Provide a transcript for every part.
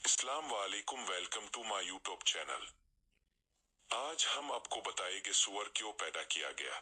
अस्सलाम वालेकुम, welcome to my YouTube channel. आज हम आपको बताएंगे सूअर क्यों पैदा किया गया।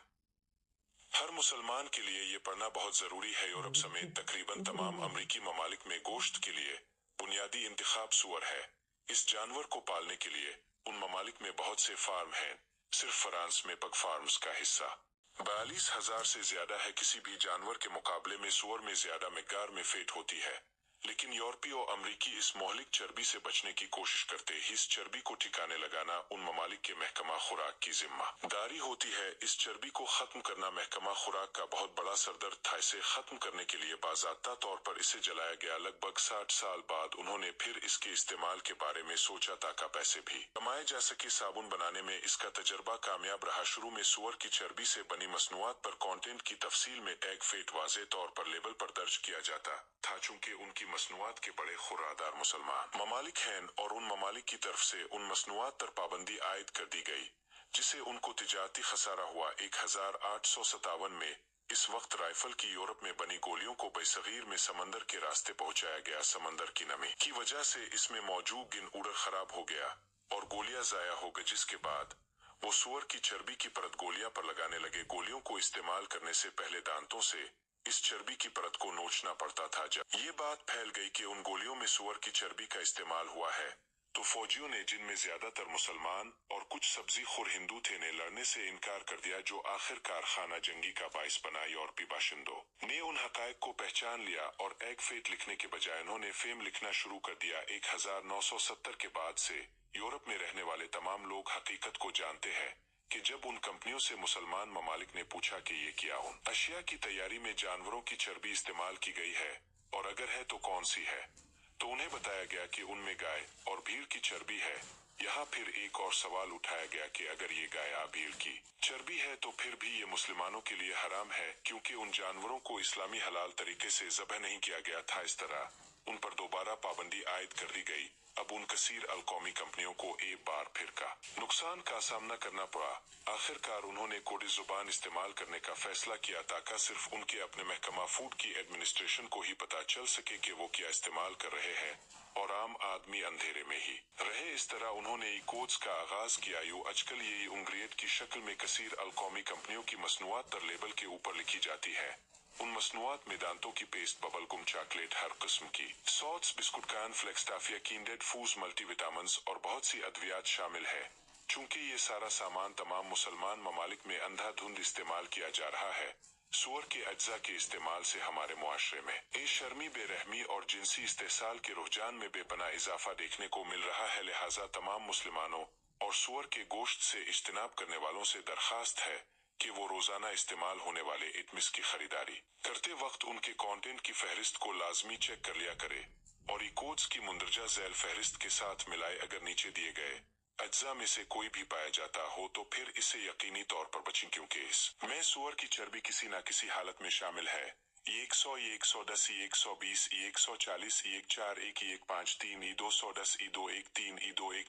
हर मुसलमान के लिए ये पढ़ना बहुत जरूरी है। यूरोप समेत तकरीबन तमाम अमरीकी ममालिक में गोश्त के लिए बुनियादी इंतखाब सूअर है। इस जानवर को पालने के लिए उन ममालिक में बहुत से फार्म हैं। सिर्फ फ्रांस में पग फार्म्स का हिस्सा 42,000 से ज्यादा है। किसी भी जानवर के मुकाबले में सूअर में ज्यादा मिकदार में फेट होती है, लेकिन यूरोपीय और अमरीकी इस मोहलिक चर्बी से बचने की कोशिश करते ही इस चर्बी को ठिकाने लगाना उन ममालिक के महकमा खुराक की जिम्मेदारी होती है। इस चर्बी को खत्म करना महकमा खुराक का बहुत बड़ा सरदर्द था। इसे खत्म करने के लिए बाज़ाब्ता तौर पर इसे जलाया गया। लगभग 60 साल बाद उन्होंने फिर इसके इस्तेमाल के बारे में सोचा ताकि पैसे भी कमाए जा सके। साबुन बनाने में इसका तजर्बा कामयाब रहा। शुरू में सूअर की चर्बी से बनी मसनूआत पर कंटेंट की तफसील में एग फेट वाज़े तौर पर लेबल पर दर्ज किया जाता था, चूंकि उनकी मसनूआत के बड़े खुरादार मुसलमान ममालिक हैं और उन ममालिक की तरफ से उन मसनूआत पर पाबंदी आयद कर दी गई, जिसे उनको तिजारती खसारा हुआ। 1857 में इस वक्त राइफल की यूरोप में बनी गोलियों को बेसगीर में समंदर के रास्ते पहुंचाया गया। समंदर की नमी की वजह से इसमें मौजूद गिन उड़र खराब हो गया और गोलियां जाया हो गई, जिसके बाद वो सूअर की चर्बी की परत गोलियां पर लगाने लगे। गोलियों को इस्तेमाल करने से पहले दांतों से इस चर्बी की परत को नोचना पड़ता था। जब ये बात फैल गई कि उन गोलियों में सूअर की चर्बी का इस्तेमाल हुआ है, तो फौजियों ने, जिनमें ज्यादातर मुसलमान और कुछ सब्जी खोर हिंदू थे, ने लड़ने से इनकार कर दिया, जो आखिरकार खाना जंगी का बाइस बना। यूरोपी बाशिंदों ने उन हकायक को पहचान लिया और एग फेट लिखने के बजाय उन्होंने फेम लिखना शुरू कर दिया। 1970 के बाद से यूरोप में रहने वाले तमाम लोग हकीकत को जानते हैं कि जब उन कंपनियों से मुसलमान ममालिक ने पूछा कि ये क्या उन अशिया की तैयारी में जानवरों की चर्बी इस्तेमाल की गई है, और अगर है तो कौन सी है, तो उन्हें बताया गया कि उनमें गाय और भीड़ की चर्बी है। यहाँ फिर एक और सवाल उठाया गया कि अगर ये गाय या भीड़ की चर्बी है तो फिर भी ये मुसलमानों के लिए हराम है, क्योंकि उन जानवरों को इस्लामी हलाल तरीके से ज़बह नहीं किया गया था। इस तरह उन पर दोबारा पाबंदी आयद कर दी गई। अब उन कसीर अल कौमी कंपनियों को एक बार फिर का नुकसान का सामना करना पड़ा। आखिरकार उन्होंने कोडी जुबान इस्तेमाल करने का फैसला किया ताकि सिर्फ उनके अपने महकमा फूड की एडमिनिस्ट्रेशन को ही पता चल सके कि वो क्या इस्तेमाल कर रहे हैं और आम आदमी अंधेरे में ही रहे। इस तरह उन्होंने ई कोड्स का आगाज किया। यो आजकल ये उंग्रियत की शक्ल में कसीर अल कौमी कंपनियों की मसनूआत पर लेबल के ऊपर लिखी जाती है। उन मसनूआत में दांतों की पेस्ट, बबल गुम, चॉकलेट, हर किस्म की सॉस, बिस्कुट, कान फ्लेक्स, टाफिया, किंडेड फूड्स, मल्टीविटामिन्स और बहुत सी अद्वियात शामिल है। चूंकि ये सारा सामान तमाम मुसलमान ममालिक में अंधाधुंध इस्तेमाल किया जा रहा है, सूअर के अज्जा के इस्तेमाल से हमारे मुआशरे में बेशर्मी, बेरहमी और जिनसी इस्तेसाल के रुझान में बेपनाह इजाफा देखने को मिल रहा है। लिहाजा तमाम मुसलमानों और सूअर के गोश्त से इज्तनाब करने वालों से दरखास्त है कि वो रोजाना इस्तेमाल होने वाले इतमिस की खरीदारी करते वक्त उनके कंटेंट की फहरिस्त को लाजमी चेक कर लिया करे और ई कोड्स की मुंदरजा झैल फहरिस्त के साथ मिलाए। अगर नीचे दिए गए अज्जा में से कोई भी पाया जाता हो तो फिर इसे यकीनी तौर पर बचें, क्योंकि इसमें सूअर की चर्बी किसी न किसी हालत में शामिल है। ई 100, ई 110, ई 120, ई 140, ई 141, ई 153, ई 210, ई 213, ई 214,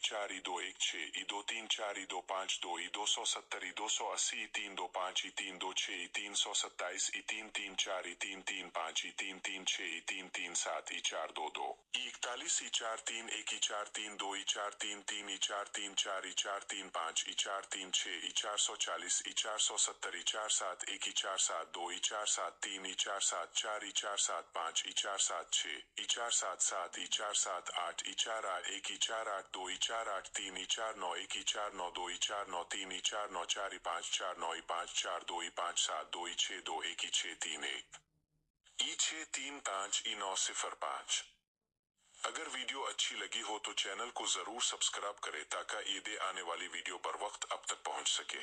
ई 216, ई 234, ई 252, ई 270, ई 280, ई 325, ई 326, ई 327, ई 334, ई 335, ई 336, ई 337, ई 422, ई 41, ई 431, ई 432, ई 433, ई 434, ई 435, ई 436, ई 440, ई 470, ई 471, ई 472, ई 473, ई 474, ई 475, ई 476, ई 477, ई 478, ई 481, ई 482, ई 483, ई 491, ई 492, ई 493, ई 494, ई 549, ई 542, ई 572, ई 621, ई 631, ई 635, ई 905। अगर वीडियो अच्छी लगी हो तो चैनल को जरूर सब्सक्राइब करें ताकि ईद आने वाली वीडियो बर वक्त अब तक पहुंच सके।